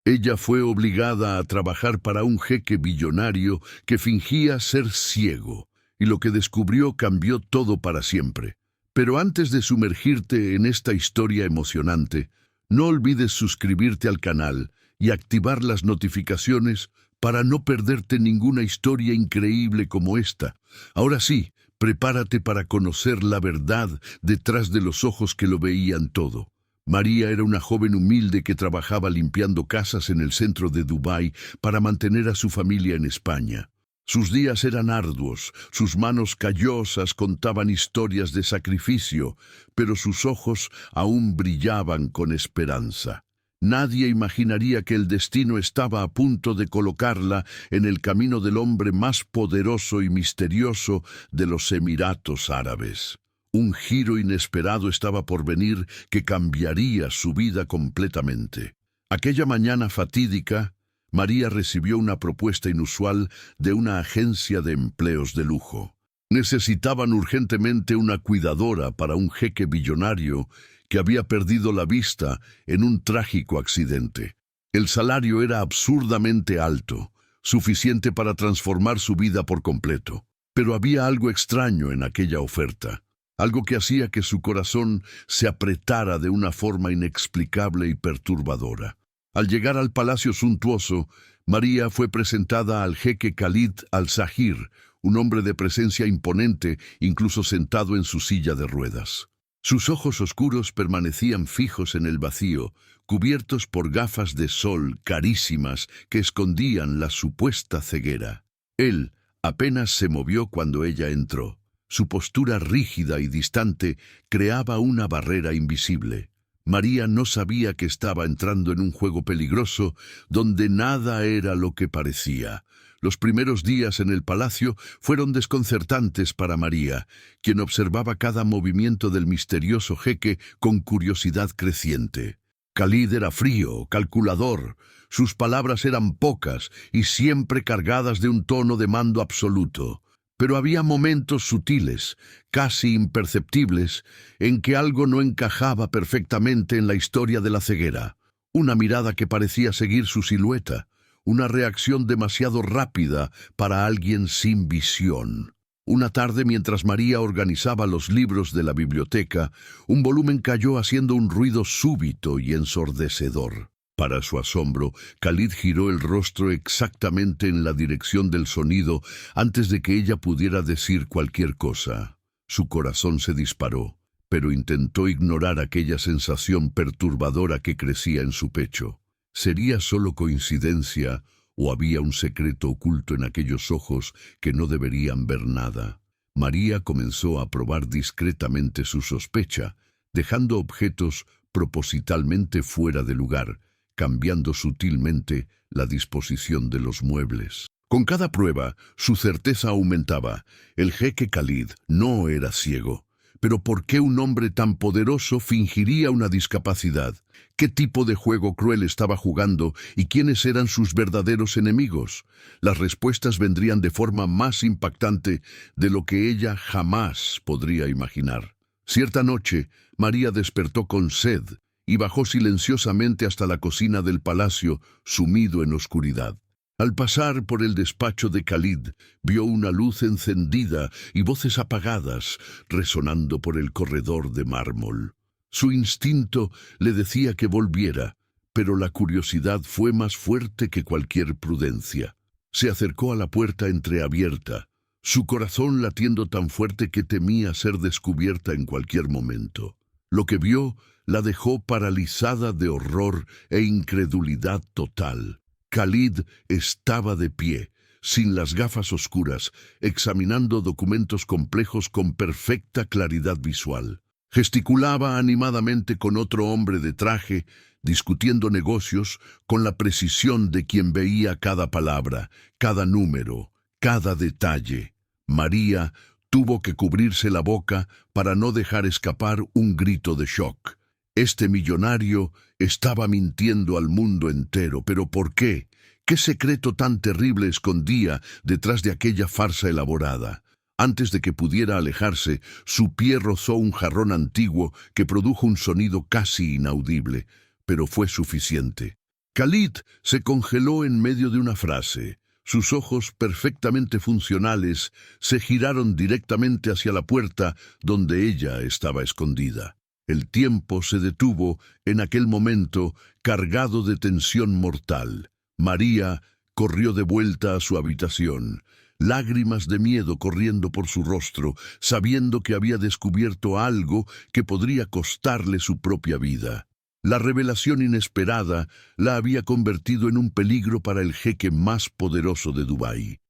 Ella fue obligada a trabajar para un jeque billonario que fingía ser ciego, y lo que descubrió cambió todo para siempre. Pero antes de sumergirte en esta historia emocionante, no olvides suscribirte al canal y activar las notificaciones para no perderte ninguna historia increíble como esta. Ahora sí, prepárate para conocer la verdad detrás de los ojos que lo veían todo. María era una joven humilde que trabajaba limpiando casas en el centro de Dubái para mantener a su familia en España. Sus días eran arduos, sus manos callosas contaban historias de sacrificio, pero sus ojos aún brillaban con esperanza. Nadie imaginaría que el destino estaba a punto de colocarla en el camino del hombre más poderoso y misterioso de los Emiratos Árabes. Un giro inesperado estaba por venir que cambiaría su vida completamente. Aquella mañana fatídica, María recibió una propuesta inusual de una agencia de empleos de lujo. Necesitaban urgentemente una cuidadora para un jeque billonario que había perdido la vista en un trágico accidente. El salario era absurdamente alto, suficiente para transformar su vida por completo. Pero había algo extraño en aquella oferta, algo que hacía que su corazón se apretara de una forma inexplicable y perturbadora. Al llegar al palacio suntuoso, María fue presentada al jeque Khalid al-Sahir, un hombre de presencia imponente, incluso sentado en su silla de ruedas. Sus ojos oscuros permanecían fijos en el vacío, cubiertos por gafas de sol carísimas que escondían la supuesta ceguera. Él apenas se movió cuando ella entró. Su postura rígida y distante creaba una barrera invisible. María no sabía que estaba entrando en un juego peligroso donde nada era lo que parecía. Los primeros días en el palacio fueron desconcertantes para María, quien observaba cada movimiento del misterioso jeque con curiosidad creciente. Khalid era frío, calculador. Sus palabras eran pocas y siempre cargadas de un tono de mando absoluto. Pero había momentos sutiles, casi imperceptibles, en que algo no encajaba perfectamente en la historia de la ceguera. Una mirada que parecía seguir su silueta, una reacción demasiado rápida para alguien sin visión. Una tarde, mientras María organizaba los libros de la biblioteca, un volumen cayó haciendo un ruido súbito y ensordecedor. Para su asombro, Khalid giró el rostro exactamente en la dirección del sonido antes de que ella pudiera decir cualquier cosa. Su corazón se disparó, pero intentó ignorar aquella sensación perturbadora que crecía en su pecho. ¿Sería solo coincidencia o había un secreto oculto en aquellos ojos que no deberían ver nada? María comenzó a probar discretamente su sospecha, dejando objetos propositalmente fuera de lugar, cambiando sutilmente la disposición de los muebles. Con cada prueba, su certeza aumentaba. El jeque Khalid no era ciego. Pero ¿por qué un hombre tan poderoso fingiría una discapacidad? ¿Qué tipo de juego cruel estaba jugando y quiénes eran sus verdaderos enemigos? Las respuestas vendrían de forma más impactante de lo que ella jamás podría imaginar. Cierta noche, María despertó con sed y bajó silenciosamente hasta la cocina del palacio, sumido en oscuridad. Al pasar por el despacho de Khalid, vio una luz encendida y voces apagadas resonando por el corredor de mármol. Su instinto le decía que volviera, pero la curiosidad fue más fuerte que cualquier prudencia. Se acercó a la puerta entreabierta, su corazón latiendo tan fuerte que temía ser descubierta en cualquier momento. Lo que vio la dejó paralizada de horror e incredulidad total. Khalid estaba de pie, sin las gafas oscuras, examinando documentos complejos con perfecta claridad visual. Gesticulaba animadamente con otro hombre de traje, discutiendo negocios con la precisión de quien veía cada palabra, cada número, cada detalle. María tuvo que cubrirse la boca para no dejar escapar un grito de shock. Este millonario estaba mintiendo al mundo entero, ¿pero por qué? ¿Qué secreto tan terrible escondía detrás de aquella farsa elaborada? Antes de que pudiera alejarse, su pie rozó un jarrón antiguo que produjo un sonido casi inaudible, pero fue suficiente. Khalid se congeló en medio de una frase. Sus ojos, perfectamente funcionales, se giraron directamente hacia la puerta donde ella estaba escondida. El tiempo se detuvo en aquel momento, cargado de tensión mortal. María corrió de vuelta a su habitación, lágrimas de miedo corriendo por su rostro, sabiendo que había descubierto algo que podría costarle su propia vida. La revelación inesperada la había convertido en un peligro para el jeque más poderoso de Dubái.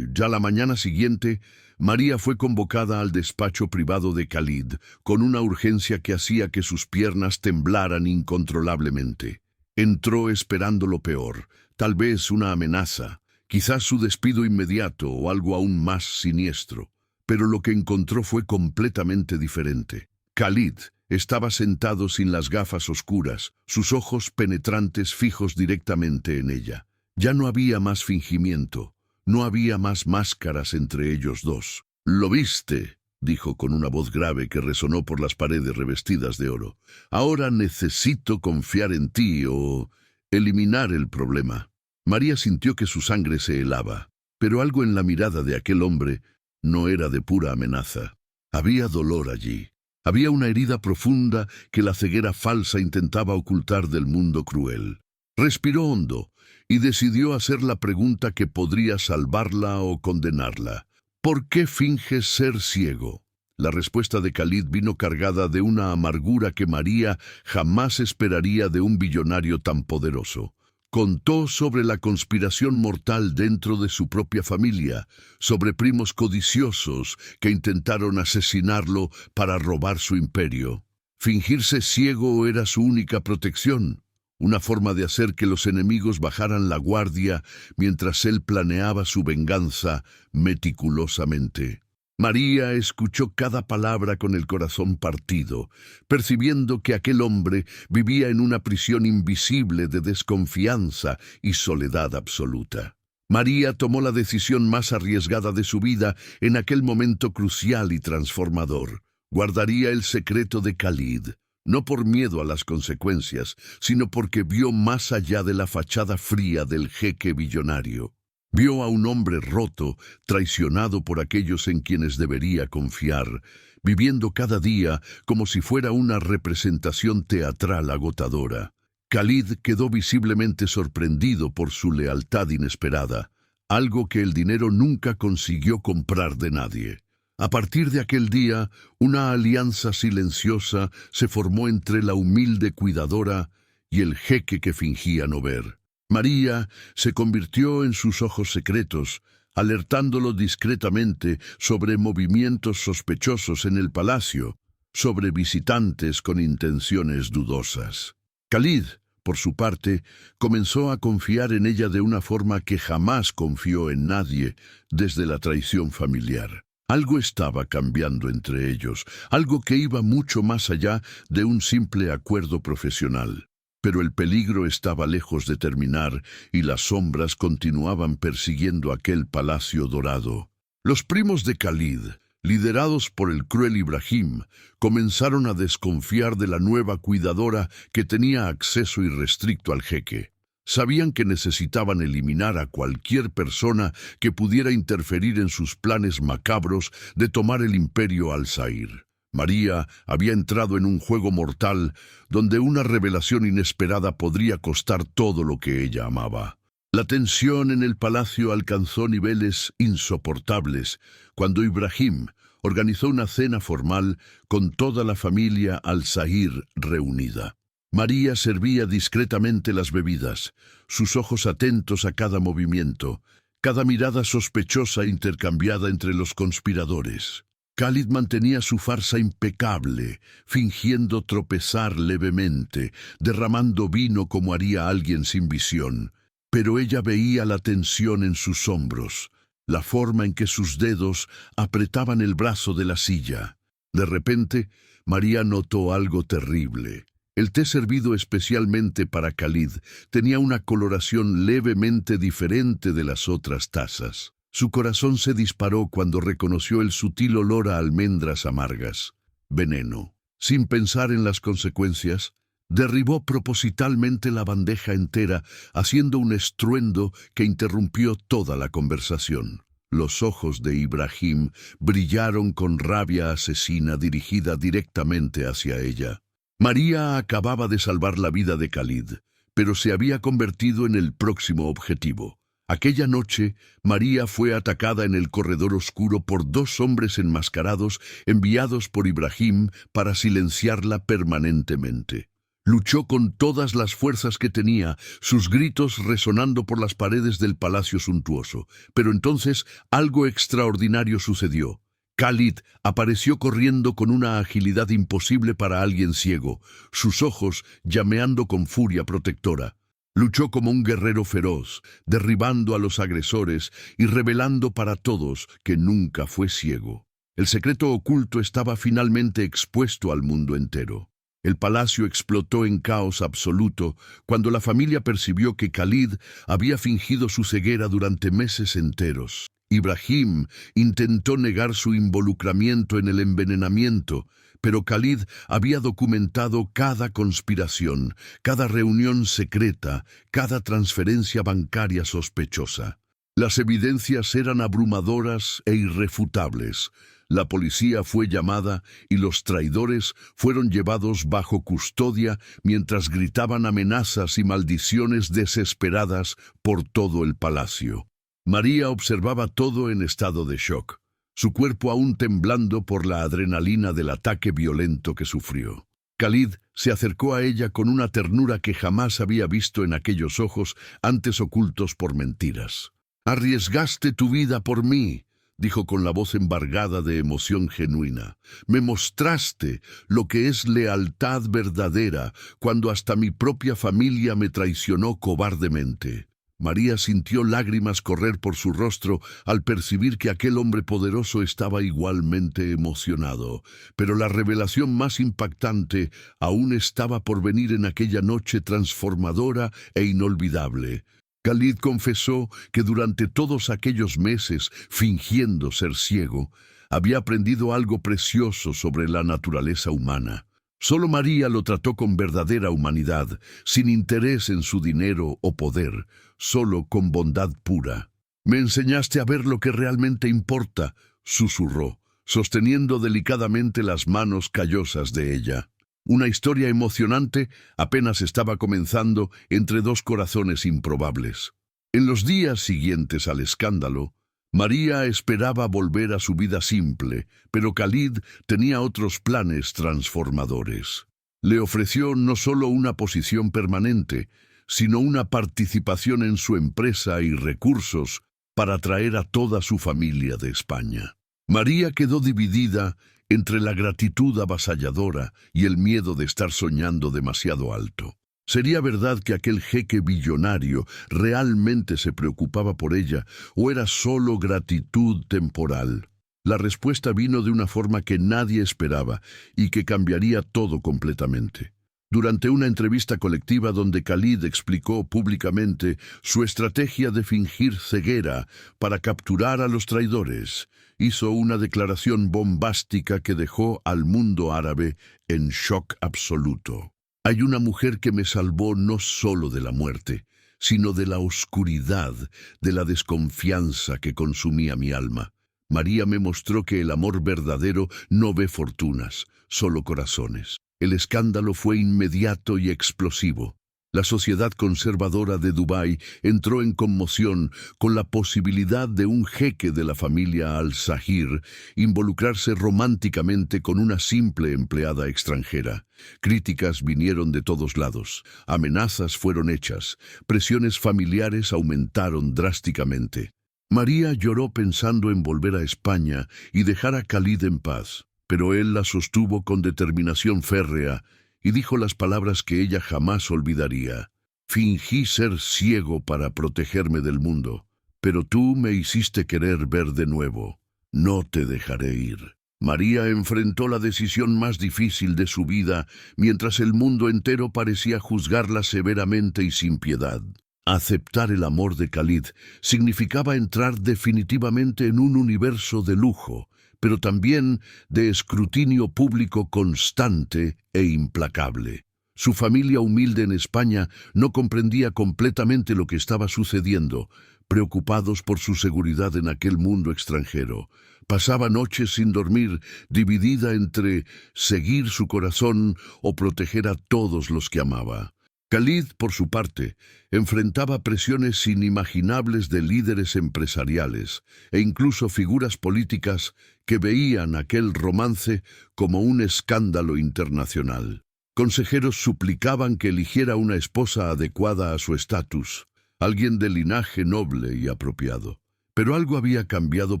Ya la mañana siguiente, María fue convocada al despacho privado de Khalid, con una urgencia que hacía que sus piernas temblaran incontrolablemente. Entró esperando lo peor, tal vez una amenaza, quizás su despido inmediato o algo aún más siniestro. Pero lo que encontró fue completamente diferente. Khalid estaba sentado sin las gafas oscuras, sus ojos penetrantes fijos directamente en ella. Ya no había más fingimiento, no había más máscaras entre ellos dos. «¿Lo viste?», dijo con una voz grave que resonó por las paredes revestidas de oro. «Ahora necesito confiar en ti o eliminar el problema». María sintió que su sangre se helaba, pero algo en la mirada de aquel hombre no era de pura amenaza. Había dolor allí. Había una herida profunda que la ceguera falsa intentaba ocultar del mundo cruel. Respiró hondo y decidió hacer la pregunta que podría salvarla o condenarla. «¿Por qué finges ser ciego?». La respuesta de Khalid vino cargada de una amargura que María jamás esperaría de un billonario tan poderoso. Contó sobre la conspiración mortal dentro de su propia familia, sobre primos codiciosos que intentaron asesinarlo para robar su imperio. Fingirse ciego era su única protección, una forma de hacer que los enemigos bajaran la guardia mientras él planeaba su venganza meticulosamente. María escuchó cada palabra con el corazón partido, percibiendo que aquel hombre vivía en una prisión invisible de desconfianza y soledad absoluta. María tomó la decisión más arriesgada de su vida en aquel momento crucial y transformador. Guardaría el secreto de Khalid, no por miedo a las consecuencias, sino porque vio más allá de la fachada fría del jeque billonario. Vio a un hombre roto, traicionado por aquellos en quienes debería confiar, viviendo cada día como si fuera una representación teatral agotadora. Khalid quedó visiblemente sorprendido por su lealtad inesperada, algo que el dinero nunca consiguió comprar de nadie. A partir de aquel día, una alianza silenciosa se formó entre la humilde cuidadora y el jeque que fingía no ver. María se convirtió en sus ojos secretos, alertándolo discretamente sobre movimientos sospechosos en el palacio, sobre visitantes con intenciones dudosas. Khalid, por su parte, comenzó a confiar en ella de una forma que jamás confió en nadie desde la traición familiar. Algo estaba cambiando entre ellos, algo que iba mucho más allá de un simple acuerdo profesional. Pero el peligro estaba lejos de terminar y las sombras continuaban persiguiendo aquel palacio dorado. Los primos de Khalid, liderados por el cruel Ibrahim, comenzaron a desconfiar de la nueva cuidadora que tenía acceso irrestricto al jeque. Sabían que necesitaban eliminar a cualquier persona que pudiera interferir en sus planes macabros de tomar el imperio al-Zahir. María había entrado en un juego mortal donde una revelación inesperada podría costar todo lo que ella amaba. La tensión en el palacio alcanzó niveles insoportables cuando Ibrahim organizó una cena formal con toda la familia al-Zahir reunida. María servía discretamente las bebidas, sus ojos atentos a cada movimiento, cada mirada sospechosa intercambiada entre los conspiradores. Khalid mantenía su farsa impecable, fingiendo tropezar levemente, derramando vino como haría alguien sin visión. Pero ella veía la tensión en sus hombros, la forma en que sus dedos apretaban el brazo de la silla. De repente, María notó algo terrible. El té servido especialmente para Khalid tenía una coloración levemente diferente de las otras tazas. Su corazón se disparó cuando reconoció el sutil olor a almendras amargas. Veneno. Sin pensar en las consecuencias, Derribó propositalmente la bandeja entera, haciendo un estruendo que interrumpió toda la conversación. Los ojos de Ibrahim brillaron con rabia asesina dirigida directamente hacia ella. María acababa de salvar la vida de Khalid, pero se había convertido en el próximo objetivo. Aquella noche, María fue atacada en el corredor oscuro por dos hombres enmascarados enviados por Ibrahim para silenciarla permanentemente. Luchó con todas las fuerzas que tenía, sus gritos resonando por las paredes del palacio suntuoso. Pero entonces algo extraordinario sucedió. Khalid apareció corriendo con una agilidad imposible para alguien ciego, sus ojos llameando con furia protectora. Luchó como un guerrero feroz, derribando a los agresores y revelando para todos que nunca fue ciego. El secreto oculto estaba finalmente expuesto al mundo entero. El palacio explotó en caos absoluto cuando la familia percibió que Khalid había fingido su ceguera durante meses enteros. Ibrahim intentó negar su involucramiento en el envenenamiento, pero Khalid había documentado cada conspiración, cada reunión secreta, cada transferencia bancaria sospechosa. Las evidencias eran abrumadoras e irrefutables. La policía fue llamada y los traidores fueron llevados bajo custodia mientras gritaban amenazas y maldiciones desesperadas por todo el palacio. María observaba todo en estado de shock, su cuerpo aún temblando por la adrenalina del ataque violento que sufrió. Khalid se acercó a ella con una ternura que jamás había visto en aquellos ojos antes ocultos por mentiras. «Arriesgaste tu vida por mí», dijo con la voz embargada de emoción genuina. «Me mostraste lo que es lealtad verdadera cuando hasta mi propia familia me traicionó cobardemente». María sintió lágrimas correr por su rostro al percibir que aquel hombre poderoso estaba igualmente emocionado. Pero la revelación más impactante aún estaba por venir en aquella noche transformadora e inolvidable. Khalid confesó que durante todos aquellos meses, fingiendo ser ciego, había aprendido algo precioso sobre la naturaleza humana. Solo María lo trató con verdadera humanidad, sin interés en su dinero o poder, solo con bondad pura. «Me enseñaste a ver lo que realmente importa», susurró, sosteniendo delicadamente las manos callosas de ella. Una historia emocionante apenas estaba comenzando entre dos corazones improbables. En los días siguientes al escándalo, María esperaba volver a su vida simple, pero Khalid tenía otros planes transformadores. Le ofreció no solo una posición permanente, sino una participación en su empresa y recursos para traer a toda su familia de España. María quedó dividida entre la gratitud avasalladora y el miedo de estar soñando demasiado alto. ¿Sería verdad que aquel jeque billonario realmente se preocupaba por ella o era solo gratitud temporal? La respuesta vino de una forma que nadie esperaba y que cambiaría todo completamente. Durante una entrevista colectiva donde Khalid explicó públicamente su estrategia de fingir ceguera para capturar a los traidores, hizo una declaración bombástica que dejó al mundo árabe en shock absoluto. «Hay una mujer que me salvó no solo de la muerte, sino de la oscuridad, de la desconfianza que consumía mi alma. María me mostró que el amor verdadero no ve fortunas, solo corazones». El escándalo fue inmediato y explosivo. La sociedad conservadora de Dubái entró en conmoción con la posibilidad de un jeque de la familia Al-Zahir involucrarse románticamente con una simple empleada extranjera. Críticas vinieron de todos lados, amenazas fueron hechas, presiones familiares aumentaron drásticamente. María lloró pensando en volver a España y dejar a Khalid en paz, pero él la sostuvo con determinación férrea y dijo las palabras que ella jamás olvidaría. «Fingí ser ciego para protegerme del mundo, pero tú me hiciste querer ver de nuevo. No te dejaré ir». María enfrentó la decisión más difícil de su vida, mientras el mundo entero parecía juzgarla severamente y sin piedad. Aceptar el amor de Khalid significaba entrar definitivamente en un universo de lujo, pero también de escrutinio público constante e implacable. Su familia humilde en España no comprendía completamente lo que estaba sucediendo, preocupados por su seguridad en aquel mundo extranjero. Pasaba noches sin dormir, dividida entre seguir su corazón o proteger a todos los que amaba. Khalid, por su parte, enfrentaba presiones inimaginables de líderes empresariales e incluso figuras políticas que veían aquel romance como un escándalo internacional. Consejeros suplicaban que eligiera una esposa adecuada a su estatus, alguien de linaje noble y apropiado. Pero algo había cambiado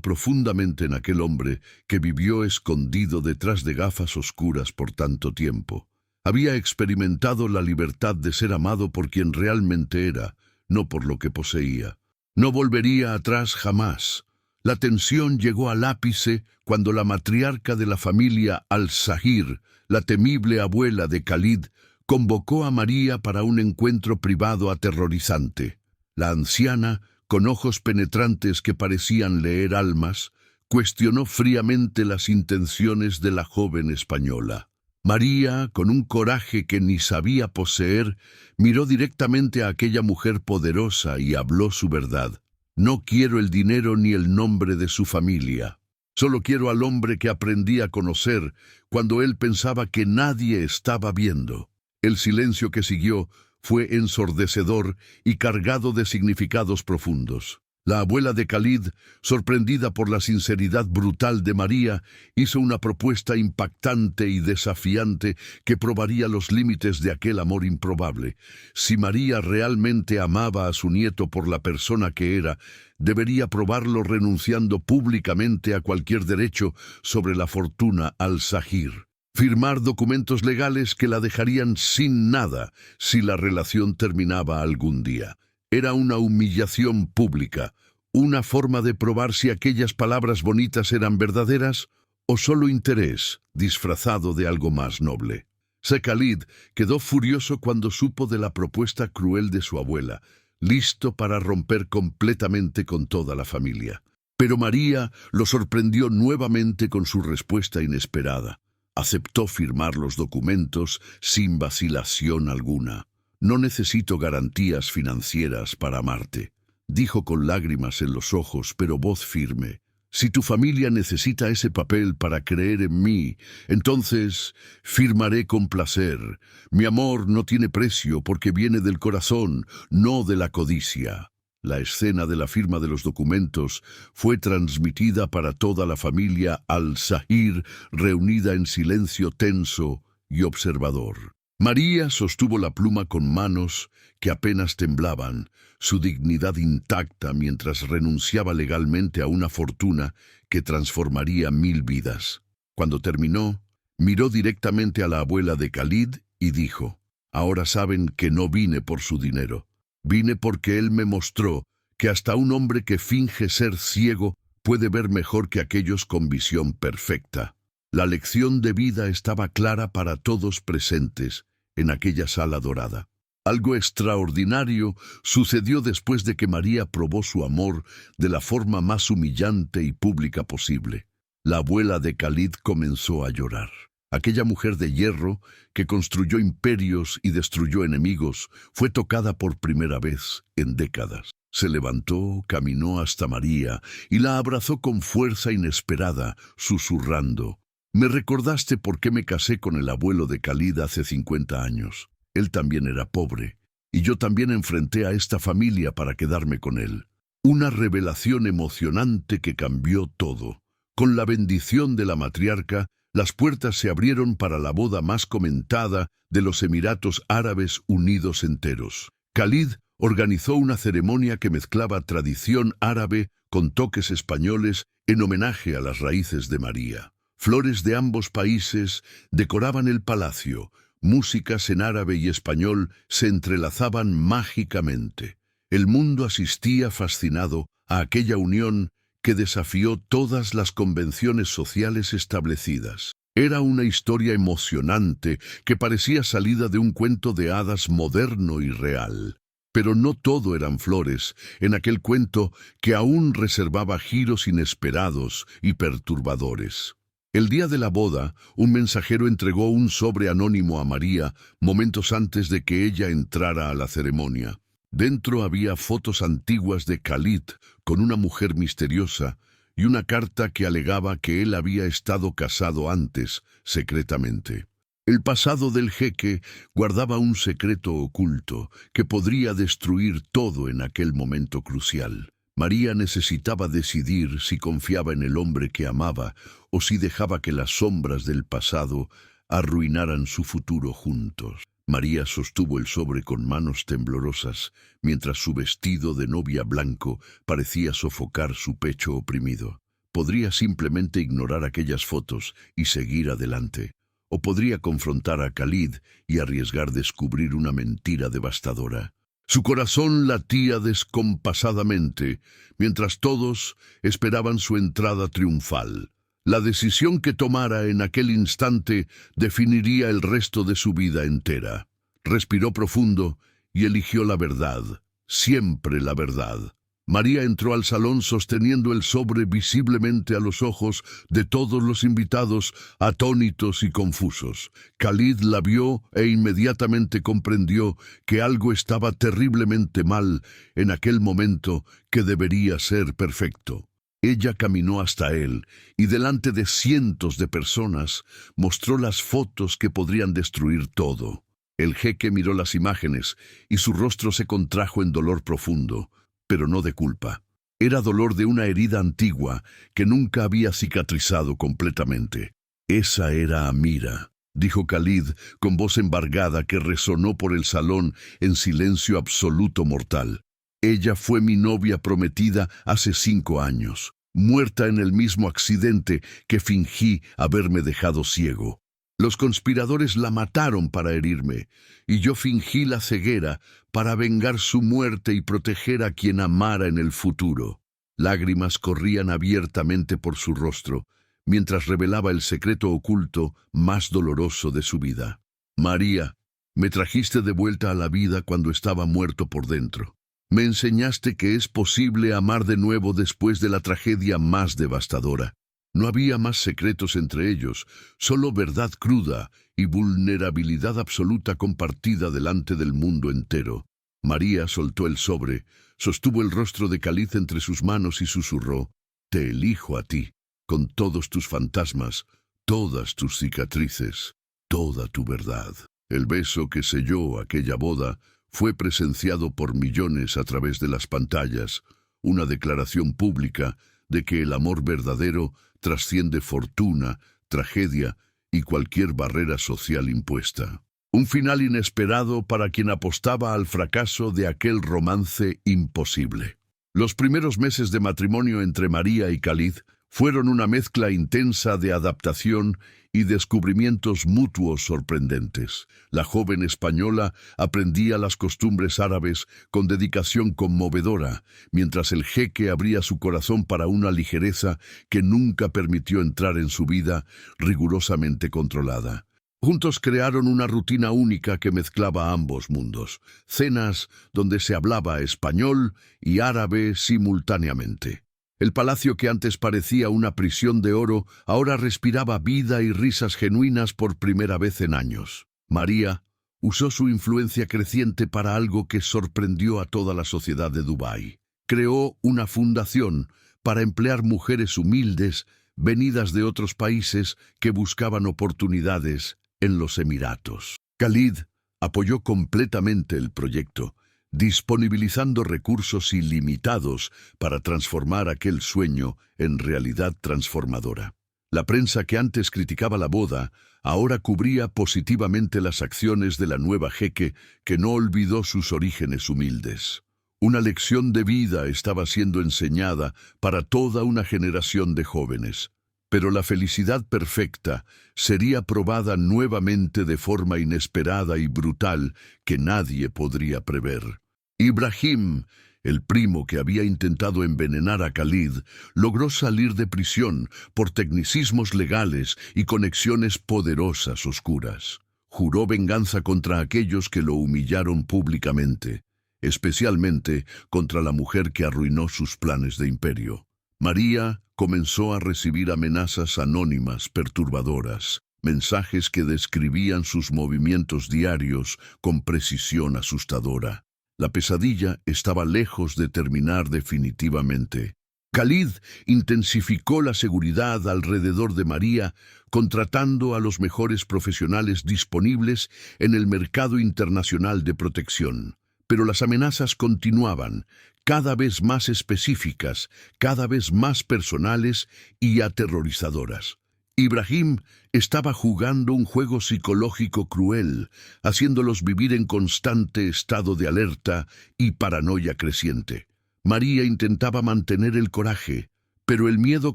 profundamente en aquel hombre que vivió escondido detrás de gafas oscuras por tanto tiempo. Había experimentado la libertad de ser amado por quien realmente era, no por lo que poseía. No volvería atrás jamás. La tensión llegó al ápice cuando la matriarca de la familia Al-Zahir, la temible abuela de Khalid, convocó a María para un encuentro privado aterrorizante. La anciana, con ojos penetrantes que parecían leer almas, cuestionó fríamente las intenciones de la joven española. María, con un coraje que ni sabía poseer, miró directamente a aquella mujer poderosa y habló su verdad. No quiero el dinero ni el nombre de su familia. Solo quiero al hombre que aprendí a conocer cuando él pensaba que nadie estaba viendo. El silencio que siguió fue ensordecedor y cargado de significados profundos. La abuela de Khalid, sorprendida por la sinceridad brutal de María, hizo una propuesta impactante y desafiante que probaría los límites de aquel amor improbable. Si María realmente amaba a su nieto por la persona que era, debería probarlo renunciando públicamente a cualquier derecho sobre la fortuna Al-Zahir. Firmar documentos legales que la dejarían sin nada si la relación terminaba algún día. Era una humillación pública, una forma de probar si aquellas palabras bonitas eran verdaderas o solo interés disfrazado de algo más noble. Khalid quedó furioso cuando supo de la propuesta cruel de su abuela, listo para romper completamente con toda la familia. Pero María lo sorprendió nuevamente con su respuesta inesperada. Aceptó firmar los documentos sin vacilación alguna. «No necesito garantías financieras para amarte», dijo con lágrimas en los ojos, pero voz firme. «Si tu familia necesita ese papel para creer en mí, entonces firmaré con placer. Mi amor no tiene precio porque viene del corazón, no de la codicia». La escena de la firma de los documentos fue transmitida para toda la familia Al-Zahir, reunida en silencio tenso y observador. María sostuvo la pluma con manos que apenas temblaban, su dignidad intacta mientras renunciaba legalmente a una fortuna que transformaría 1000 vidas. Cuando terminó, miró directamente a la abuela de Khalid y dijo: «Ahora saben que no vine por su dinero. Vine porque él me mostró que hasta un hombre que finge ser ciego puede ver mejor que aquellos con visión perfecta». La lección de vida estaba clara para todos presentes en aquella sala dorada. Algo extraordinario sucedió después de que María probó su amor de la forma más humillante y pública posible. La abuela de Khalid comenzó a llorar. Aquella mujer de hierro, que construyó imperios y destruyó enemigos, fue tocada por primera vez en décadas. Se levantó, caminó hasta María y la abrazó con fuerza inesperada, susurrando: «Me recordaste por qué me casé con el abuelo de Khalid hace 50 años. Él también era pobre, y yo también enfrenté a esta familia para quedarme con él». Una revelación emocionante que cambió todo. Con la bendición de la matriarca, las puertas se abrieron para la boda más comentada de los Emiratos Árabes Unidos enteros. Khalid organizó una ceremonia que mezclaba tradición árabe con toques españoles en homenaje a las raíces de María. Flores de ambos países decoraban el palacio, músicas en árabe y español se entrelazaban mágicamente. El mundo asistía fascinado a aquella unión que desafió todas las convenciones sociales establecidas. Era una historia emocionante que parecía salida de un cuento de hadas moderno y real. Pero no todo eran flores en aquel cuento que aún reservaba giros inesperados y perturbadores. El día de la boda, un mensajero entregó un sobre anónimo a María momentos antes de que ella entrara a la ceremonia. Dentro había fotos antiguas de Khalid con una mujer misteriosa y una carta que alegaba que él había estado casado antes, secretamente. El pasado del jeque guardaba un secreto oculto que podría destruir todo en aquel momento crucial. María necesitaba decidir si confiaba en el hombre que amaba o si dejaba que las sombras del pasado arruinaran su futuro juntos. María sostuvo el sobre con manos temblorosas, mientras su vestido de novia blanco parecía sofocar su pecho oprimido. Podría simplemente ignorar aquellas fotos y seguir adelante, o podría confrontar a Khalid y arriesgar descubrir una mentira devastadora. Su corazón latía descompasadamente, mientras todos esperaban su entrada triunfal. La decisión que tomara en aquel instante definiría el resto de su vida entera. Respiró profundo y eligió la verdad, siempre la verdad. María entró al salón sosteniendo el sobre visiblemente a los ojos de todos los invitados, atónitos y confusos. Khalid la vio e inmediatamente comprendió que algo estaba terriblemente mal en aquel momento que debería ser perfecto. Ella caminó hasta él y delante de cientos de personas mostró las fotos que podrían destruir todo. El jeque miró las imágenes y su rostro se contrajo en dolor profundo, pero no de culpa. Era dolor de una herida antigua que nunca había cicatrizado completamente. «Esa era Amira», dijo Khalid con voz embargada que resonó por el salón en silencio absoluto mortal. «Ella fue mi novia prometida hace 5 años, muerta en el mismo accidente que fingí haberme dejado ciego. Los conspiradores la mataron para herirme, y yo fingí la ceguera para vengar su muerte y proteger a quien amara en el futuro». Lágrimas corrían abiertamente por su rostro, mientras revelaba el secreto oculto más doloroso de su vida. «María, me trajiste de vuelta a la vida cuando estaba muerto por dentro. Me enseñaste que es posible amar de nuevo después de la tragedia más devastadora. No había más secretos entre ellos, solo verdad cruda y vulnerabilidad absoluta compartida delante del mundo entero». María soltó el sobre, sostuvo el rostro de Khalid entre sus manos y susurró: «Te elijo a ti, con todos tus fantasmas, todas tus cicatrices, toda tu verdad». El beso que selló aquella boda fue presenciado por millones a través de las pantallas, una declaración pública de que el amor verdadero trasciende fortuna, tragedia y cualquier barrera social impuesta. Un final inesperado para quien apostaba al fracaso de aquel romance imposible. Los primeros meses de matrimonio entre María y Khalid fueron una mezcla intensa de adaptación y descubrimientos mutuos sorprendentes. La joven española aprendía las costumbres árabes con dedicación conmovedora, mientras el jeque abría su corazón para una ligereza que nunca permitió entrar en su vida rigurosamente controlada. Juntos crearon una rutina única que mezclaba ambos mundos, cenas donde se hablaba español y árabe simultáneamente. El palacio que antes parecía una prisión de oro, ahora respiraba vida y risas genuinas por primera vez en años. María usó su influencia creciente para algo que sorprendió a toda la sociedad de Dubái. Creó una fundación para emplear mujeres humildes, venidas de otros países que buscaban oportunidades en los Emiratos. Khalid apoyó completamente el proyecto, disponibilizando recursos ilimitados para transformar aquel sueño en realidad transformadora. La prensa que antes criticaba la boda, ahora cubría positivamente las acciones de la nueva jeque que no olvidó sus orígenes humildes. Una lección de vida estaba siendo enseñada para toda una generación de jóvenes. Pero la felicidad perfecta sería probada nuevamente de forma inesperada y brutal que nadie podría prever. Ibrahim, el primo que había intentado envenenar a Khalid, logró salir de prisión por tecnicismos legales y conexiones poderosas oscuras. Juró venganza contra aquellos que lo humillaron públicamente, especialmente contra la mujer que arruinó sus planes de imperio. María comenzó a recibir amenazas anónimas perturbadoras, mensajes que describían sus movimientos diarios con precisión asustadora. La pesadilla estaba lejos de terminar definitivamente. Khalid intensificó la seguridad alrededor de María, contratando a los mejores profesionales disponibles en el mercado internacional de protección. Pero las amenazas continuaban, cada vez más específicas, cada vez más personales y aterrorizadoras. Ibrahim estaba jugando un juego psicológico cruel, haciéndolos vivir en constante estado de alerta y paranoia creciente. María intentaba mantener el coraje, pero el miedo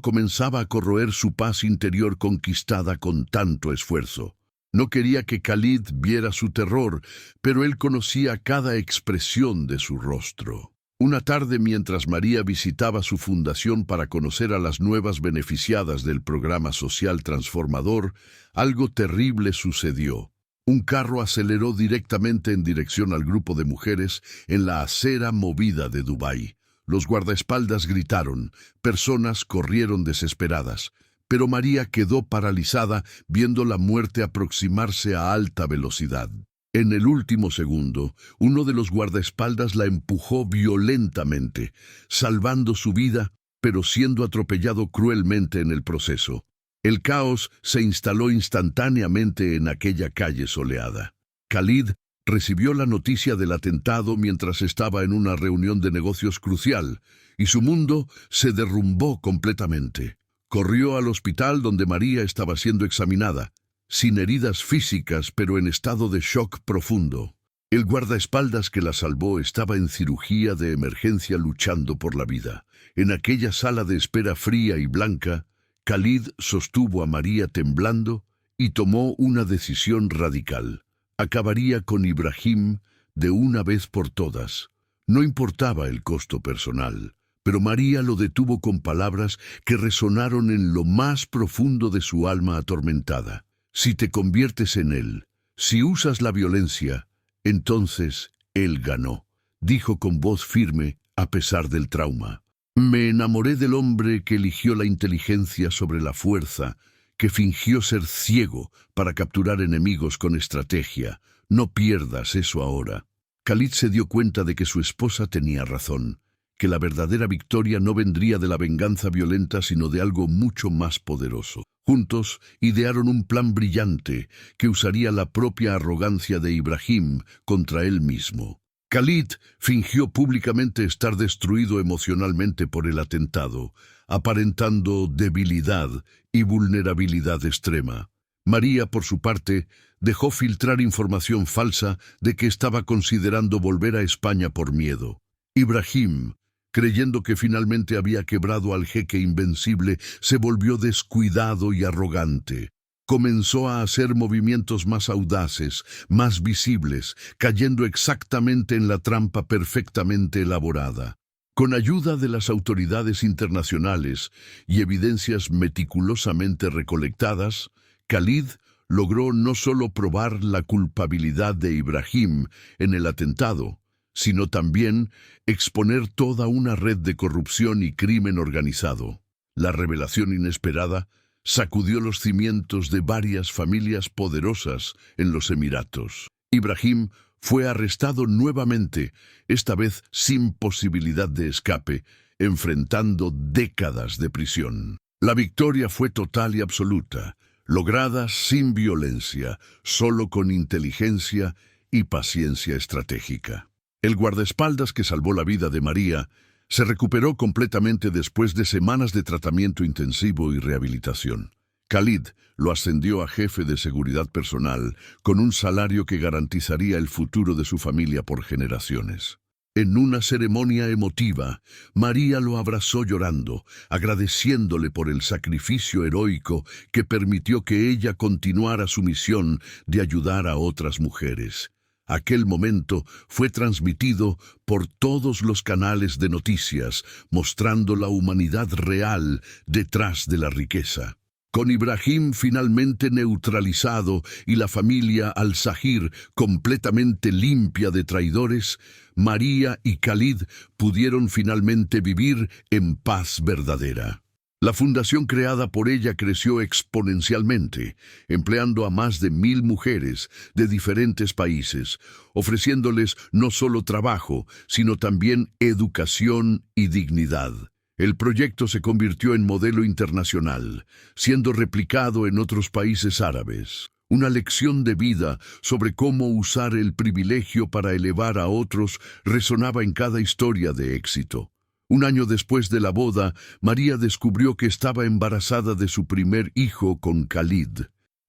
comenzaba a corroer su paz interior conquistada con tanto esfuerzo. No quería que Khalid viera su terror, pero él conocía cada expresión de su rostro. Una tarde, mientras María visitaba su fundación para conocer a las nuevas beneficiadas del programa social transformador, algo terrible sucedió. Un carro aceleró directamente en dirección al grupo de mujeres en la acera movida de Dubái. Los guardaespaldas gritaron, personas corrieron desesperadas, pero María quedó paralizada viendo la muerte aproximarse a alta velocidad. En el último segundo, uno de los guardaespaldas la empujó violentamente, salvando su vida, pero siendo atropellado cruelmente en el proceso. El caos se instaló instantáneamente en aquella calle soleada. Khalid recibió la noticia del atentado mientras estaba en una reunión de negocios crucial, y su mundo se derrumbó completamente. Corrió al hospital donde María estaba siendo examinada, sin heridas físicas pero en estado de shock profundo. El guardaespaldas que la salvó estaba en cirugía de emergencia luchando por la vida. En aquella sala de espera fría y blanca, Khalid sostuvo a María temblando y tomó una decisión radical. Acabaría con Ibrahim de una vez por todas. No importaba el costo personal, pero María lo detuvo con palabras que resonaron en lo más profundo de su alma atormentada. Si te conviertes en él, si usas la violencia, entonces él ganó, dijo con voz firme a pesar del trauma. Me enamoré del hombre que eligió la inteligencia sobre la fuerza, que fingió ser ciego para capturar enemigos con estrategia. No pierdas eso ahora. Khalid se dio cuenta de que su esposa tenía razón, que la verdadera victoria no vendría de la venganza violenta sino de algo mucho más poderoso. Juntos idearon un plan brillante que usaría la propia arrogancia de Ibrahim contra él mismo. Khalid fingió públicamente estar destruido emocionalmente por el atentado, aparentando debilidad y vulnerabilidad extrema. María, por su parte, dejó filtrar información falsa de que estaba considerando volver a España por miedo. Ibrahim, creyendo que finalmente había quebrado al jeque invencible, se volvió descuidado y arrogante. Comenzó a hacer movimientos más audaces, más visibles, cayendo exactamente en la trampa perfectamente elaborada. Con ayuda de las autoridades internacionales y evidencias meticulosamente recolectadas, Khalid logró no solo probar la culpabilidad de Ibrahim en el atentado, sino también exponer toda una red de corrupción y crimen organizado. La revelación inesperada sacudió los cimientos de varias familias poderosas en los Emiratos. Ibrahim fue arrestado nuevamente, esta vez sin posibilidad de escape, enfrentando décadas de prisión. La victoria fue total y absoluta, lograda sin violencia, solo con inteligencia y paciencia estratégica. El guardaespaldas que salvó la vida de María se recuperó completamente después de semanas de tratamiento intensivo y rehabilitación. Khalid lo ascendió a jefe de seguridad personal con un salario que garantizaría el futuro de su familia por generaciones. En una ceremonia emotiva, María lo abrazó llorando, agradeciéndole por el sacrificio heroico que permitió que ella continuara su misión de ayudar a otras mujeres. Aquel momento fue transmitido por todos los canales de noticias, mostrando la humanidad real detrás de la riqueza. Con Ibrahim finalmente neutralizado y la familia Al-Zahir completamente limpia de traidores, María y Khalid pudieron finalmente vivir en paz verdadera. La fundación creada por ella creció exponencialmente, empleando a más de 1000 mujeres de diferentes países, ofreciéndoles no solo trabajo, sino también educación y dignidad. El proyecto se convirtió en modelo internacional, siendo replicado en otros países árabes. Una lección de vida sobre cómo usar el privilegio para elevar a otros resonaba en cada historia de éxito. Un año después de la boda, María descubrió que estaba embarazada de su primer hijo con Khalid.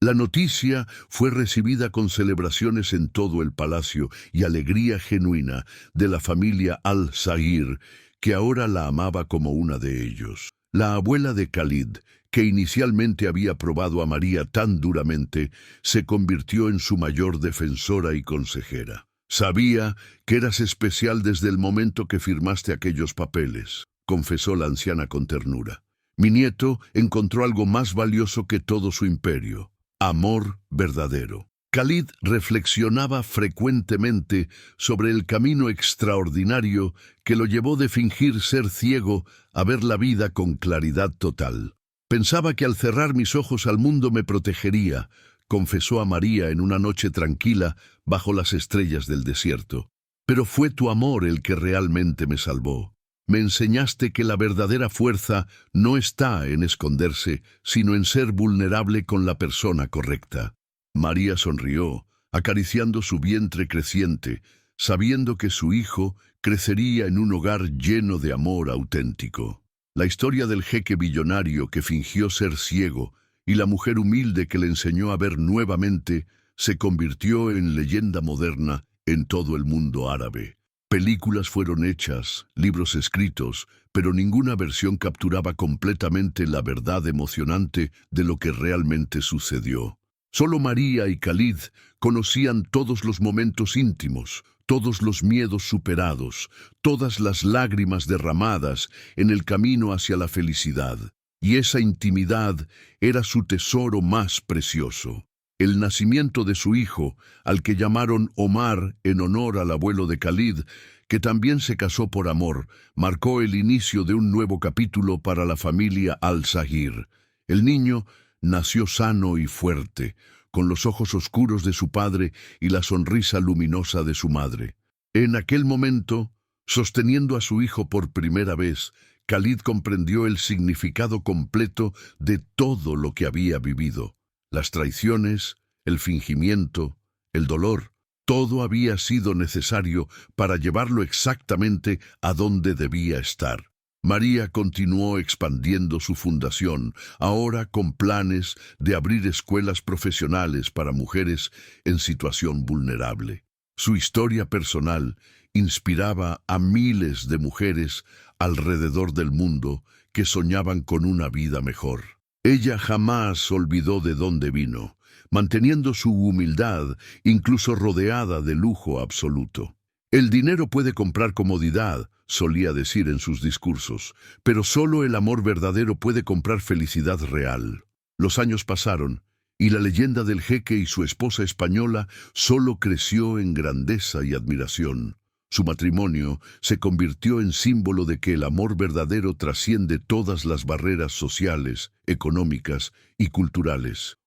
La noticia fue recibida con celebraciones en todo el palacio y alegría genuina de la familia Al-Zahir, que ahora la amaba como una de ellos. La abuela de Khalid, que inicialmente había probado a María tan duramente, se convirtió en su mayor defensora y consejera. Sabía que eras especial desde el momento que firmaste aquellos papeles, confesó la anciana con ternura. Mi nieto encontró algo más valioso que todo su imperio: amor verdadero. Khalid reflexionaba frecuentemente sobre el camino extraordinario que lo llevó de fingir ser ciego a ver la vida con claridad total. Pensaba que al cerrar mis ojos al mundo me protegería, confesó a María en una noche tranquila bajo las estrellas del desierto. Pero fue tu amor el que realmente me salvó. Me enseñaste que la verdadera fuerza no está en esconderse, sino en ser vulnerable con la persona correcta. María sonrió, acariciando su vientre creciente, sabiendo que su hijo crecería en un hogar lleno de amor auténtico. La historia del jeque billonario que fingió ser ciego y la mujer humilde que le enseñó a ver nuevamente se convirtió en leyenda moderna en todo el mundo árabe. Películas fueron hechas, libros escritos, pero ninguna versión capturaba completamente la verdad emocionante de lo que realmente sucedió. Solo María y Khalid conocían todos los momentos íntimos, todos los miedos superados, todas las lágrimas derramadas en el camino hacia la felicidad. Y esa intimidad era su tesoro más precioso. El nacimiento de su hijo, al que llamaron Omar en honor al abuelo de Khalid, que también se casó por amor, marcó el inicio de un nuevo capítulo para la familia Al-Zahir. El niño nació sano y fuerte, con los ojos oscuros de su padre y la sonrisa luminosa de su madre. En aquel momento, sosteniendo a su hijo por primera vez, Khalid comprendió el significado completo de todo lo que había vivido. Las traiciones, el fingimiento, el dolor, todo había sido necesario para llevarlo exactamente a donde debía estar. María continuó expandiendo su fundación, ahora con planes de abrir escuelas profesionales para mujeres en situación vulnerable. Su historia personal inspiraba a miles de mujeres alrededor del mundo que soñaban con una vida mejor. Ella jamás olvidó de dónde vino, manteniendo su humildad incluso rodeada de lujo absoluto. El dinero puede comprar comodidad, solía decir en sus discursos, pero solo el amor verdadero puede comprar felicidad real. Los años pasaron, y la leyenda del jeque y su esposa española solo creció en grandeza y admiración. Su matrimonio se convirtió en símbolo de que el amor verdadero trasciende todas las barreras sociales, económicas y culturales.